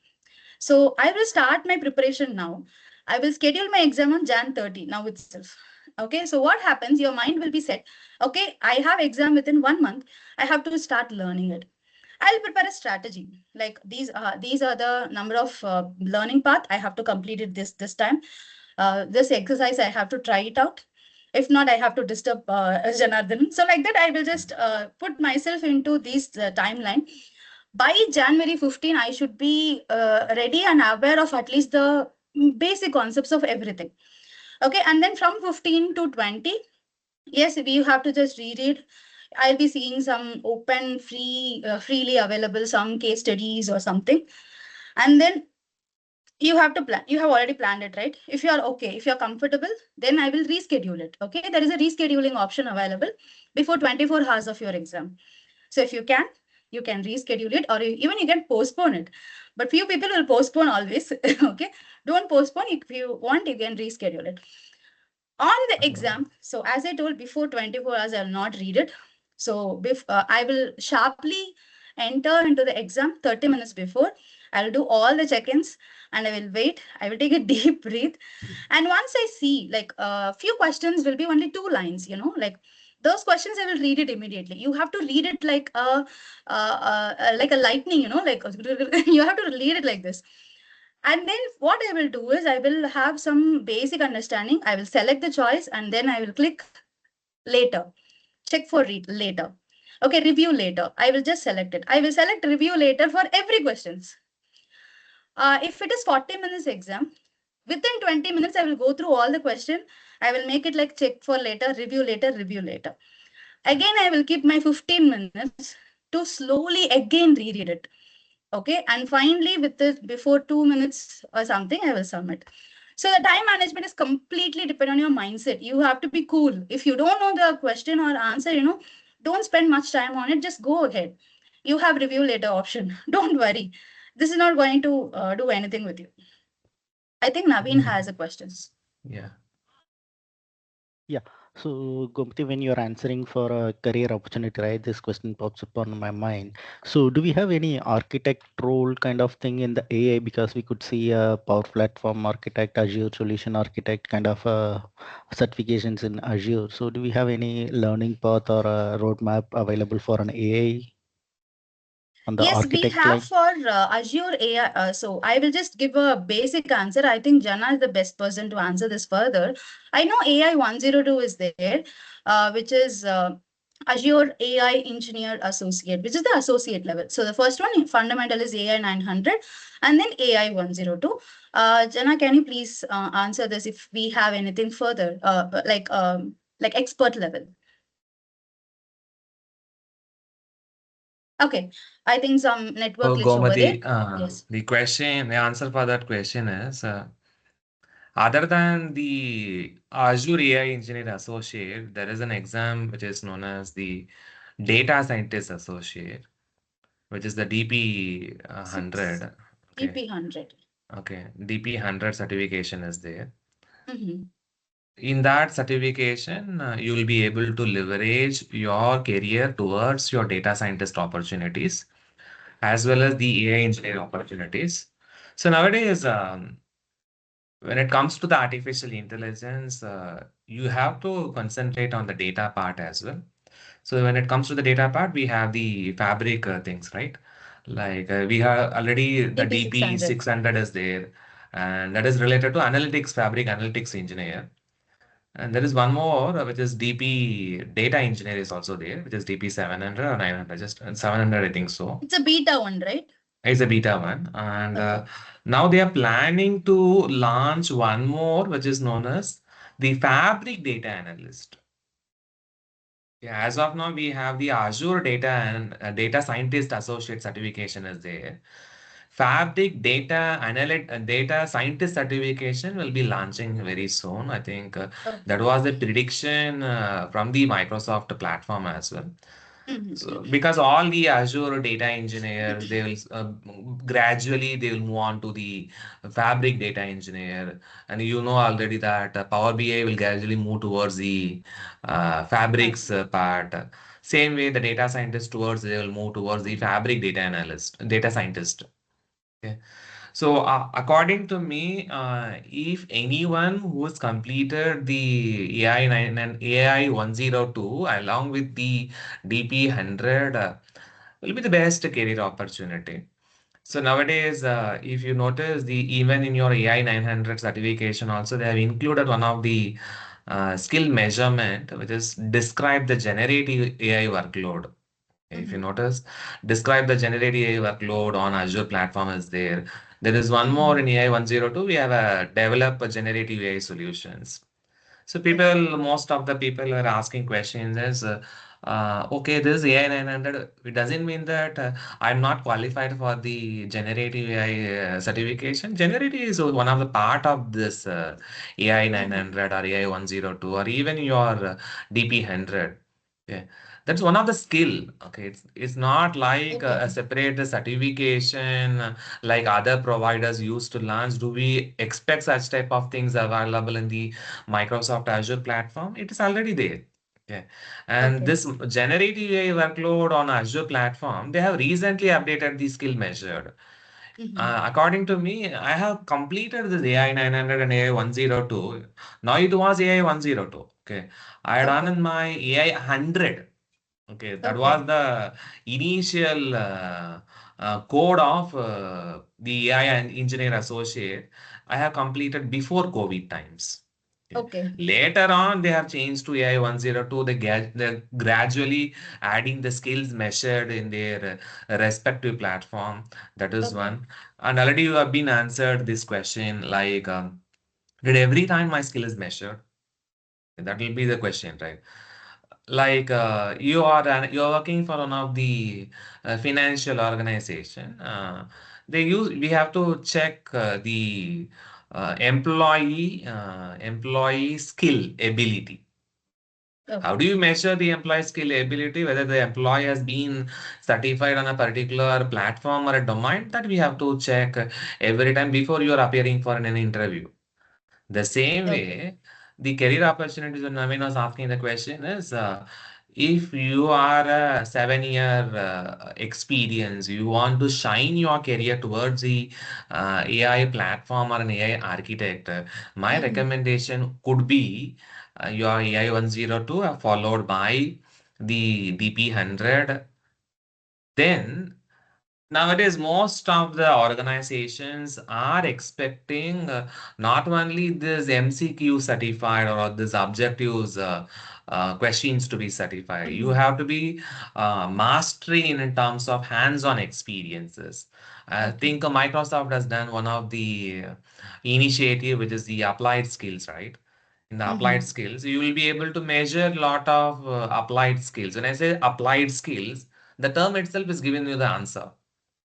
So I will start my preparation now. I will schedule my exam on Jan 30 now itself. Okay, so what happens? Your mind will be set. Okay, I have exam within 1 month. I have to start learning it. I'll prepare a strategy. Like these are the number of learning path I have to complete it this time. This exercise I have to try it out. If not, I have to disturb Janardhan. So like that, I will just put myself into this timeline. By January 15, I should be ready and aware of at least the basic concepts of everything. Okay, and then from 15 to 20, yes, we have to just read it. I'll be seeing some open, freely available, some case studies or something. And then you have to plan. You have already planned it, right? If you are okay, if you're comfortable, then I will reschedule it. Okay, there is a rescheduling option available before 24 hours of your exam. So if you can, You can reschedule it, or even you can postpone it. But few people will postpone always. Okay, don't postpone. If you want, you can reschedule it. On the exam, so as I told before 24 hours, I will not read it. So I will sharply enter into the exam 30 minutes before. I'll do all the check-ins and I will wait. I will take a deep breath. And once I see like a few questions will be only 2 lines, like those questions, I will read it immediately. You have to read it like a lightning, like you have to read it like this. And then what I will do is I will have some basic understanding. I will select the choice and then I will click later. Check for read later. Okay, review later. I will just select it. I will select review later for every questions. If it is 40 minutes exam, within 20 minutes, I will go through all the question. I will make it like check for later, review later, review later. Again, I will keep my 15 minutes to slowly again reread it. Okay, and finally with this before 2 minutes or something, I will submit. So the time management is completely depend on your mindset. You have to be cool. If you don't know the question or answer, don't spend much time on it. Just go ahead. You have review later option. Don't worry. This is not going to do anything with you. I think Naveen has a questions. Yeah. Yeah. So, Gomti, when you're answering for a career opportunity, right, this question pops up on my mind. So, do we have any architect role kind of thing in the AI? Because we could see a Power Platform architect, Azure Solution Architect kind of certifications in Azure. So, do we have any learning path or a roadmap available for an AI on the Yes, we architect have line? for Azure AI. So I will just give a basic answer. I think Jana is the best person to answer this further. I know AI 102 is there, which is Azure AI Engineer Associate, which is the associate level. So the first one, fundamental, is AI 900, and then AI 102. Jana, can you please answer this if we have anything further, like expert level? Okay, I think some network So, glitch over there. Gomati, Yes. the answer for that question is other than the Azure AI Engineer Associate, there is an exam which is known as the Data Scientist Associate, which is the DP Six 100. Okay. EP100. Okay. DP 100 certification is there. Mm-hmm. In that certification, you will be able to leverage your career towards your data scientist opportunities as well as the AI engineer opportunities. So nowadays, when it comes to the artificial intelligence, you have to concentrate on the data part as well. So when it comes to the data part, we have the fabric things, right? Like we have already the DP DP600. 600 is there, and that is related to analytics, fabric analytics engineer. And there is one more, which is DP data engineer is also there, which is DP 700 or 900, just 700, I think so. It's a beta one, right? It's a beta one. And Okay. now they are planning to launch one more, which is known as the fabric data analyst. Yeah, as of now, we have the Azure Data and Data Scientist Associate certification is there. Fabric Data Scientist certification will be launching very soon. I think that Okay. was the prediction from the Microsoft platform as well. Mm-hmm. So because all the Azure data engineers, they will gradually they will move on to the Fabric data engineer, and you know already that Power BI will gradually move towards the Fabrics Fabric. part. Same way, the data scientist towards they will move towards the Fabric data analyst, data scientist. Okay. So, according to me, if anyone who has completed the AI 9 and AI 102 along with the DP 100 will be the best career opportunity. So nowadays, if you notice, the even in your AI 900 certification, also they have included one of the skill measurement, which is describe the generative AI workload. If you Mm-hmm. notice, describe the generative AI workload on Azure platform is there. There is one more Mm-hmm. in AI 102. We have a develop a generative AI solutions. So Okay. most of the people are asking questions as, okay, this AI 900, it doesn't mean that I'm not qualified for the generative AI certification. Generative is one of the part of this AI Mm-hmm. 900 or AI 102 or even your DP 100. Okay, that's one of the skill. Okay, it's not like a Okay. separate certification like other providers used to launch. Do we expect such type of things available in the Microsoft Azure platform? It is already there. Okay, and Okay. this generative AI workload on Azure platform, they have recently updated the skill measure. Mm-hmm. According to me, I have completed this AI 900 and AI 102. Now it was AI 102. Okay, I had done Okay. in my AI 100. Okay, that was Okay. the initial code of the AI and engineer associate. I have completed before COVID times. Okay. Okay. Later on, they have changed to AI 102. They're gradually adding the skills measured in their respective platform. That is Okay. one. And already you have been answered this question like, did every time my skill is measured? That will be the question, right? Like you're working for one of the financial organization. We have to check the employee skill ability. How Okay. do you measure the employee skill ability? Whether the employee has been certified on a particular platform or a domain, that we have to check every time before you are appearing for an interview. The same Okay. way, the career opportunities when Naveen was asking the question is if you are a 7 year experience, you want to shine your career towards the AI platform or an AI architect, my Mm-hmm. recommendation could be your AI 102 followed by the DP 100. Then nowadays, most of the organizations are expecting not only this MCQ certified or this objectives questions to be certified. You Mm-hmm. have to be mastery in terms of hands-on experiences. I Okay. think Microsoft has done one of the initiative, which is the applied skills, right? In the applied Mm-hmm. skills, you will be able to measure a lot of applied skills. When I say applied skills, the term itself is giving you the answer.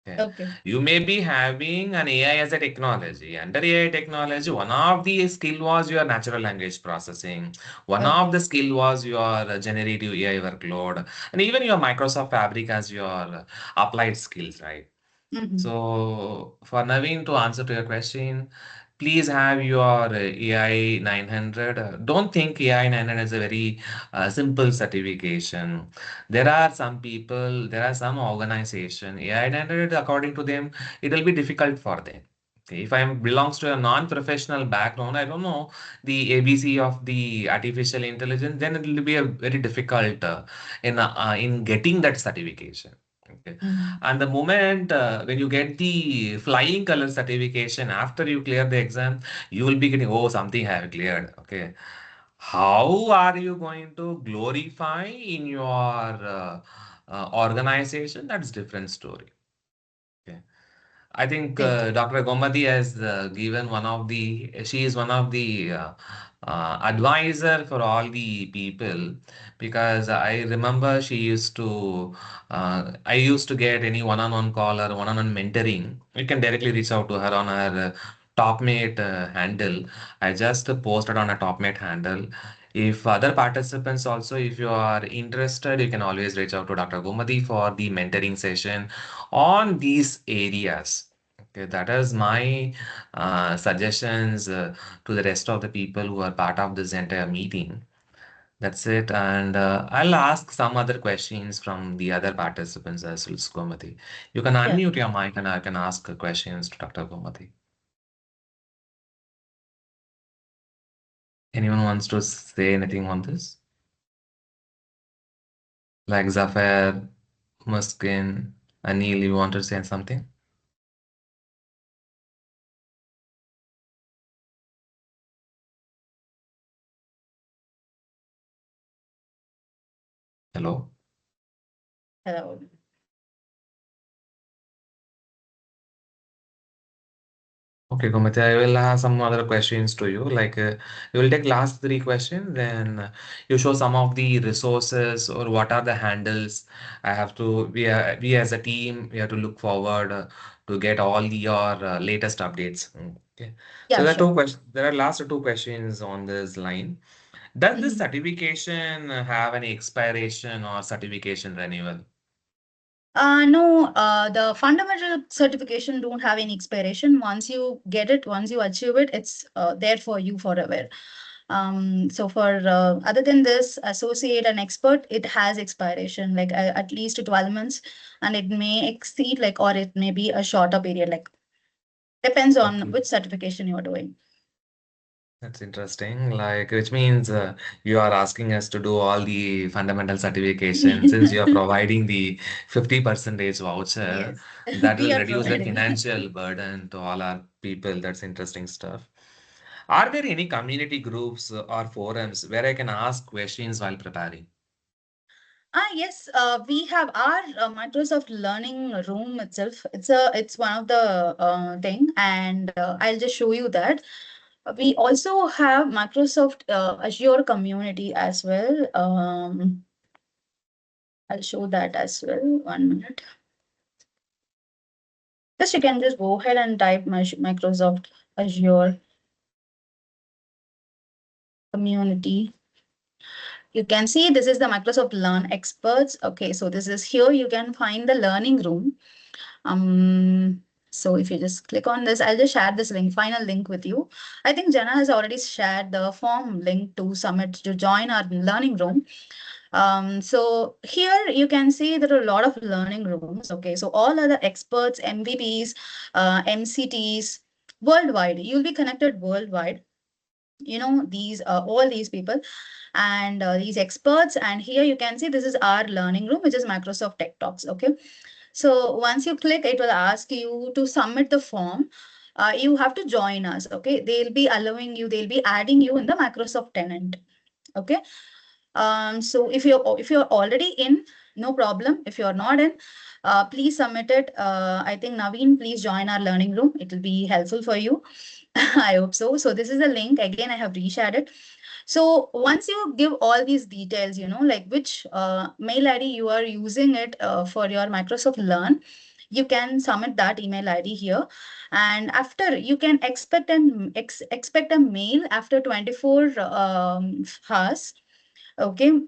Okay. Okay. You may be having an AI as a technology. Under AI technology, one of the skill was your natural language processing. One of Okay. the skill was your generative AI workload, and even your Microsoft Fabric as your applied skills, right? Mm-hmm. So, for Naveen, to answer to your question, please have your AI 900. Don't think AI 900 is a very simple certification. There are some organization, AI 900, according to them, it will be difficult for them. Okay, if I belongs to a non-professional background, I don't know the ABC of the artificial intelligence, then it will be a very difficult in getting that certification. Okay. Mm-hmm. And the moment when you get the flying color certification after you clear the exam, you will be getting, oh, something I have cleared. Okay. How are you going to glorify in your organization? That's different story. Okay. I think Great. Dr. Gomati has given she is one of the advisor for all the people because I remember I used to get any one-on-one call or one-on-one mentoring. You can directly reach out to her on her TopMate handle. I just posted on a TopMate handle. If other participants also, if you are interested, you can always reach out to Dr. Gomati for the mentoring session on these areas. Okay, that is my suggestions to the rest of the people who are part of this entire meeting. That's it. And I'll ask some other questions from the other participants as well, Gomati. You can Yeah. unmute your mic and I can ask questions to Dr. Gomati. Anyone wants to say anything on this? Like Zafar, Muskin, Anil, you want to say something? Hello? Hello. Okay, Gomiti, I will have some other questions to you. Like, you will take last three questions, then you show some of the resources or what are the handles. We as a team, we have to look forward to get all your latest updates. Okay. So Yeah, sure. there are last two questions on this line. Does this certification have any expiration or certification renewal? No, the fundamental certification don't have any expiration. Once you get it, once you achieve it, it's there for you forever. So for other than this, associate and expert, it has expiration like at least 12 months, and it may exceed like, or it may be a shorter period, like depends on Okay. which certification you're doing. That's interesting. Like, which means you are asking us to do all the fundamental certification since you are providing the 50 percentage voucher Yes, that we will are reduce the providing. financial burden to all our people. That's interesting stuff. Are there any community groups or forums where I can ask questions while preparing? Yes, we have our Microsoft Learning Room itself. It's one of the thing, and I'll just show you that. We also have Microsoft Azure community as well. I'll show that as well. 1 minute. Just you can just go ahead and type Microsoft Azure community. You can see this is the Microsoft Learn Experts. Okay, so this is here. You can find the learning room. So if you just click on this, I'll just share this link, final link with you. I think Jenna has already shared the form link to submit to join our learning room. So here you can see there are a lot of learning rooms. Okay, so all other experts, MVPs, MCTs worldwide. You'll be connected worldwide. You know, these all these people and these experts. And here you can see this is our learning room, which is Microsoft Tech Talks. Okay, so once you click, it will ask you to submit the form. You have to join us. Okay, they'll be allowing you, they'll be adding you in the Microsoft tenant. Okay, so if you're already in, no problem. If you're not in, please submit it. I think Naveen, please join our learning room. It will be helpful for you. I hope so. So this is the link. Again, I have reshared it. So once you give all these details, you know, like which mail ID you are using it for your Microsoft Learn, you can submit that email ID here. And after, you can expect a mail after 24 hours. Okay,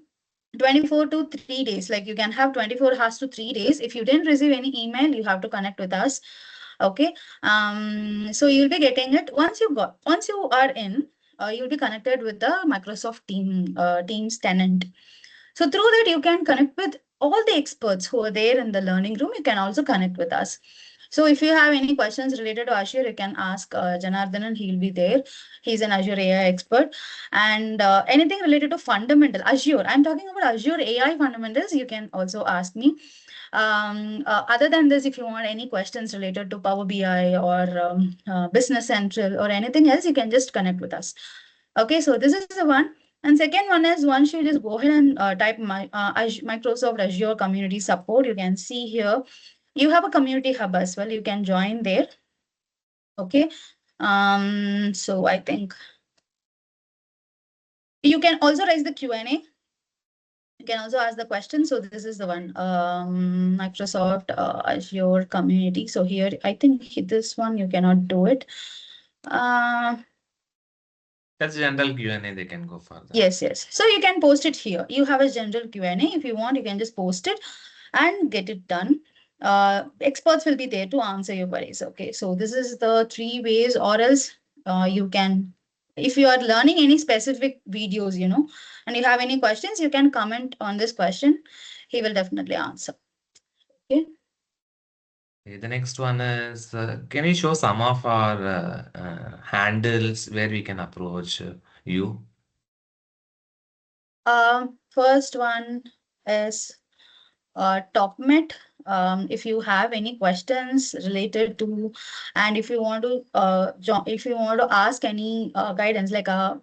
24 to 3 days. Like you can have 24 hours to 3 days. If you didn't receive any email, you have to connect with us. Okay, so you'll be getting it once you are in. You'll be connected with the Microsoft Teams tenant. So through that, you can connect with all the experts who are there in the learning room. You can also connect with us. So if you have any questions related to Azure, you can ask Janardhan, and he'll be there. He's an Azure AI expert. And anything related to fundamental Azure, I'm talking about Azure AI fundamentals, you can also ask me. Other than this, if you want any questions related to Power BI or Business Central or anything else, you can just connect with us. Okay, so this is the one. And second one is, once you just go ahead and type Microsoft Azure Community Support, you can see here, you have a community hub as well. You can join there. Okay. So I think you can also raise the Q&A. You can also ask the question. So this is the one, Microsoft Azure Community. So here, I think this one, you cannot do it. Uh, That's general Q&A. They can go further. yes, yes. So you can post it here. You have a general Q&A. If you want, you can just post it and get it done. Experts will be there to answer your queries. Okay, so this is the 3 ways, or else you can, if you are learning any specific videos, you know, and you have any questions, you can comment on this question. He will definitely answer. Okay. Okay, the next one is, can you show some of our handles where we can approach you? First one is TopMet. If you have any questions related to, and if you want to if you want to ask any guidance, like a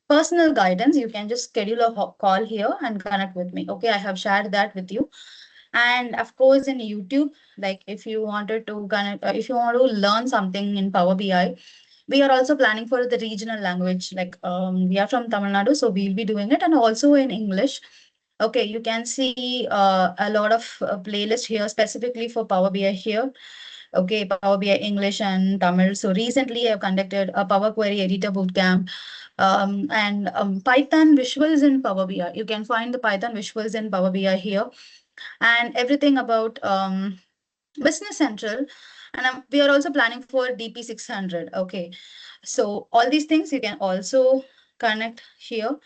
personal guidance, you can just schedule a call here and connect with me. Okay, I have shared that with you. And of course, in YouTube, like if you wanted to connect, if you want to learn something in Power BI, we are also planning for the regional language. Like we are from Tamil Nadu, so we'll be doing it, and also in English. Okay, you can see a lot of playlists here specifically for Power BI here. Okay, Power BI English and Tamil. So recently I've conducted a Power Query Editor Bootcamp, And Python visuals in Power BI. You can find the Python visuals in Power BI here, and everything about Business Central. And we are also planning for DP 600. Okay, so all these things you can also connect here.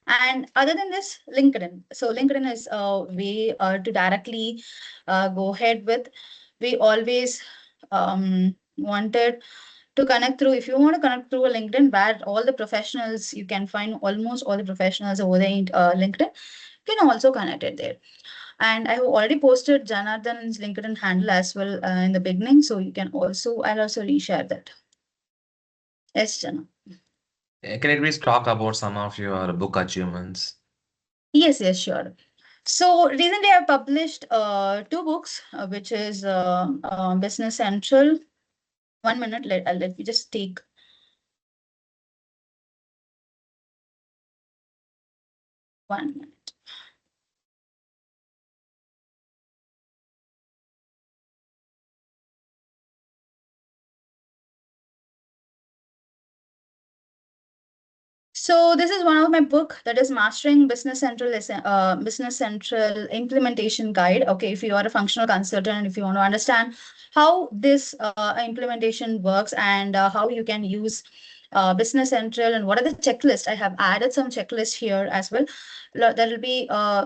And other than this, LinkedIn. So LinkedIn is a way to directly go ahead with. We always wanted to connect through. If you want to connect through a LinkedIn, where all the professionals, you can find almost all the professionals over there in LinkedIn, you can also connect it there. And I have already posted Janardhan's LinkedIn handle as well in the beginning, so you can also, I'll also reshare that. Yes, Jana. Can you please talk about some of your book achievements? Yes, sure. So recently I published two books, which is Business Central. 1 minute, let me just take. One minute. So this is one of my book, that is Mastering Business Central Business Central Implementation Guide. Okay, if you are a functional consultant, if you want to understand how this implementation works and how you can use Business Central and what are the checklists. I have added some checklists here as well. There will be a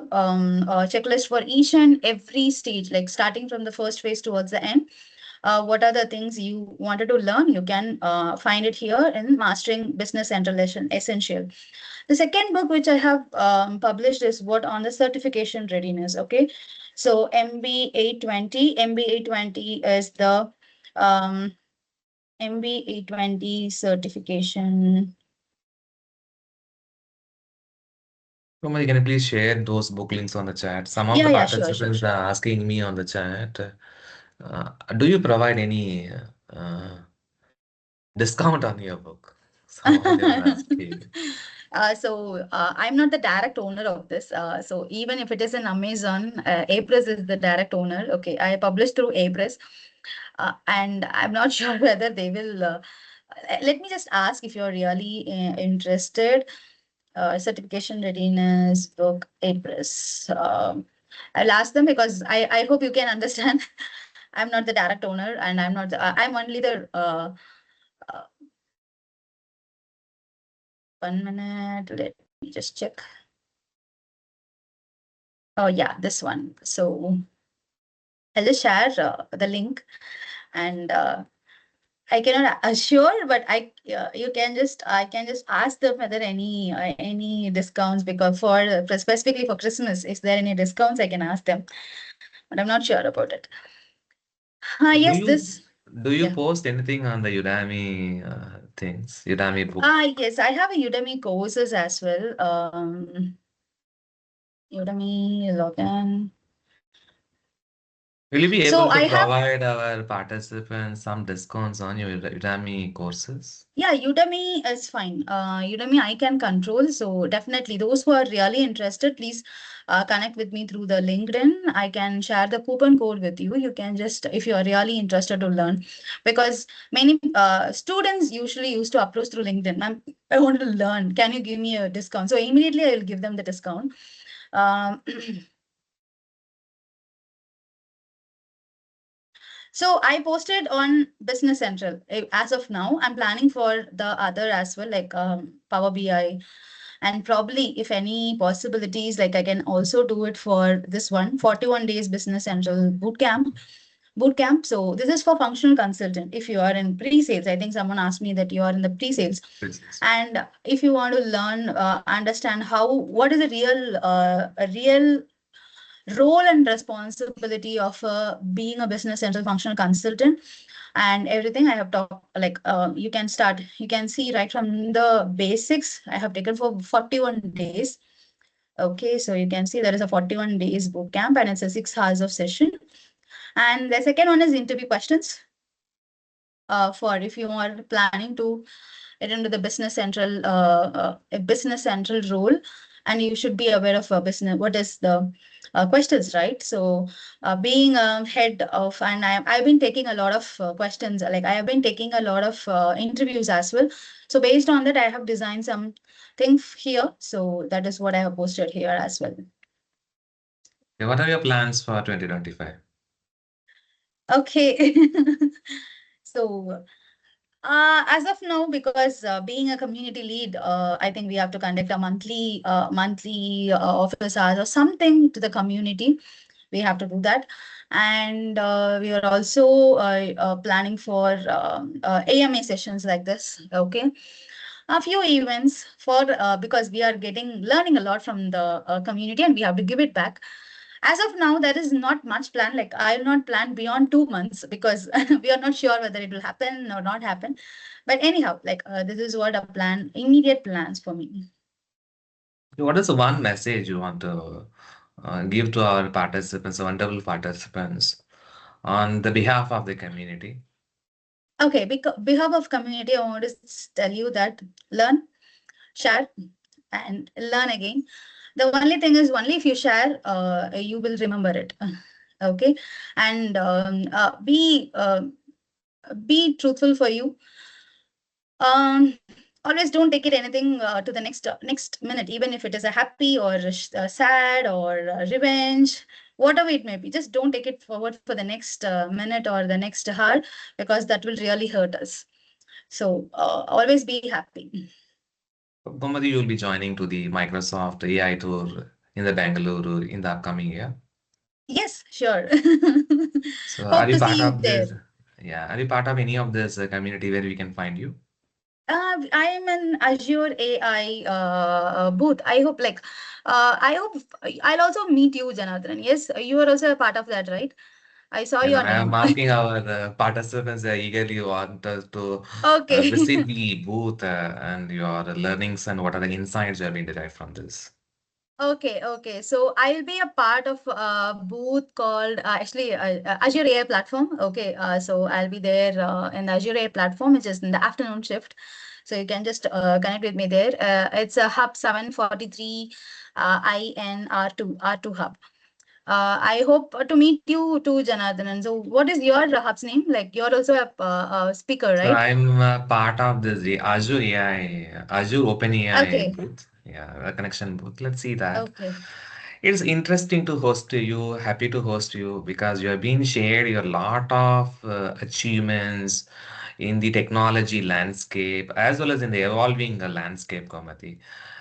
checklist for each and every stage, like starting from the first phase towards the end. What are the things you wanted to learn, you can find it here in Mastering Business Central Essential. The second book which I have published is what on the certification readiness. Okay, so MB820 is the MB820 certification. Komal, can you please share those book links on the chat? Some of the Yeah, sure. participants are asking me on the chat, do you provide any discount on your book? So why they were asking. I'm not the direct owner of this. So even if it is in Amazon, Apress is the direct owner. Okay, I published through Apress, and I'm not sure whether they will. Let me just ask if you're really interested. Certification readiness book Apress. I'll ask them because I hope you can understand. I'm not the direct owner, and I'm not. I'm only the. Uh, 1 minute. Let me just check. Oh yeah, this one. So I'll just share the link, and I cannot assure, but you can just I can just ask them whether any discounts, because for specifically for Christmas, is there any discounts? I can ask them, but I'm not sure about it. Do Yes, you this. do you Yeah. post anything on the Udemy things, Udemy book? Yes, I have a Udemy courses as well. Udemy login. Will you be So able I to have. provide our participants some discounts on your Udemy courses? Yeah, Udemy is fine. Udemy I can control. So definitely those who are really interested, please connect with me through the LinkedIn. I can share the coupon code with you. You can just, if you are really interested to learn, because many students usually used to approach through LinkedIn. I want to learn. Can you give me a discount? So immediately I will give them the discount. Um, So I posted on Business Central. As of now, I'm planning for the other as well, like Power BI, and probably if any possibilities, like I can also do it for this one, 41 days Business Central bootcamp. Bootcamp. So this is for functional consultant. If you are in pre-sales, I think someone asked me that you are in the pre-sales, Business. and if you want to learn, understand how what is a real role and responsibility of being a Business Central functional consultant and everything I have talked, like you can start, you can see right from the basics I have taken for 41 days. Okay, so you can see there is a 41 days boot camp and it's a 6 hours of session. And the second one is interview questions for if you are planning to get into the Business Central role. and you should be aware of business. What is the questions, right? So being a head of, and I've been taking a lot of questions. Like I have been taking a lot of interviews as well. So based on that, I have designed some things here. So that is what I have posted here as well. Okay, what are your plans for 2025? Okay. So as of now, because being a community lead, I think we have to conduct a monthly office hours or something to the community. We have to do that, and we are also planning for AMA sessions like this. Okay, a few events for because we are getting learning a lot from the community, and we have to give it back. As of now, there is not much plan. Like I'll not plan beyond 2 months because we are not sure whether it will happen or not happen. But anyhow, like this is what a plan, immediate plans for me. What is the one message you want to give to our participants, wonderful participants, on the behalf of the community? Okay, because behalf of community, I want to tell you that learn, share, and learn again. The only thing is, only if you share, you will remember it. Okay, and be truthful for you. Always don't take it anything to the next minute, even if it is a happy or sad or revenge, whatever it may be. Just don't take it forward for the next minute or the next hour, because that will really hurt us. So always be happy. Gomadi, you will be joining to the Microsoft AI tour in the Bangalore in the upcoming year. Yes, sure. So, are Hope you to see part you of there. this? Yeah, are you part of any of this community where we can find you? I am in Azure AI booth. I hope I hope I'll also meet you, Janardhan. Yes, you are also a part of that, right? I saw Yes, your I am name. asking our participants eagerly want us to Okay. visit the booth and your learnings and what are the insights you have been derived from this. Okay. So I'll be a part of a booth called Azure AI Platform. Okay. So I'll be there in the Azure AI Platform, which is in the afternoon shift. So you can just connect with me there. It's a Hub 743 INR2 R2 Hub. I hope to meet you too, Janardhan. So what is your hub's name? Like you're also a speaker, So right? I'm part of this the Azure AI, Azure OpenAI Okay. booth. Yeah, a connection booth. Let's see that. Okay. It's interesting to host you, happy to host you because you have been shared your lot of achievements in the technology landscape as well as in the evolving landscape, Komati.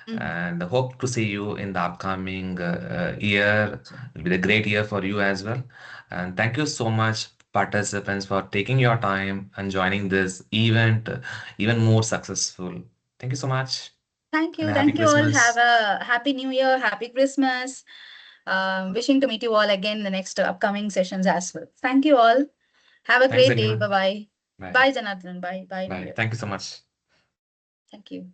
Mm. And hope to see you in the upcoming year. It'll be a great year for you as well. And thank you so much, participants, for taking your time and joining this event even more successful. Thank you so much Thank and you. happy Thank you all. Have Christmas. a happy new year, happy Christmas. Wishing to meet you all again in the next upcoming sessions as well. Thank you all. Have a Thanks great day. again. Bye bye. Bye. Bye, Janardhan. Bye. Bye, New Bye. Year. Thank you so much. Thank you.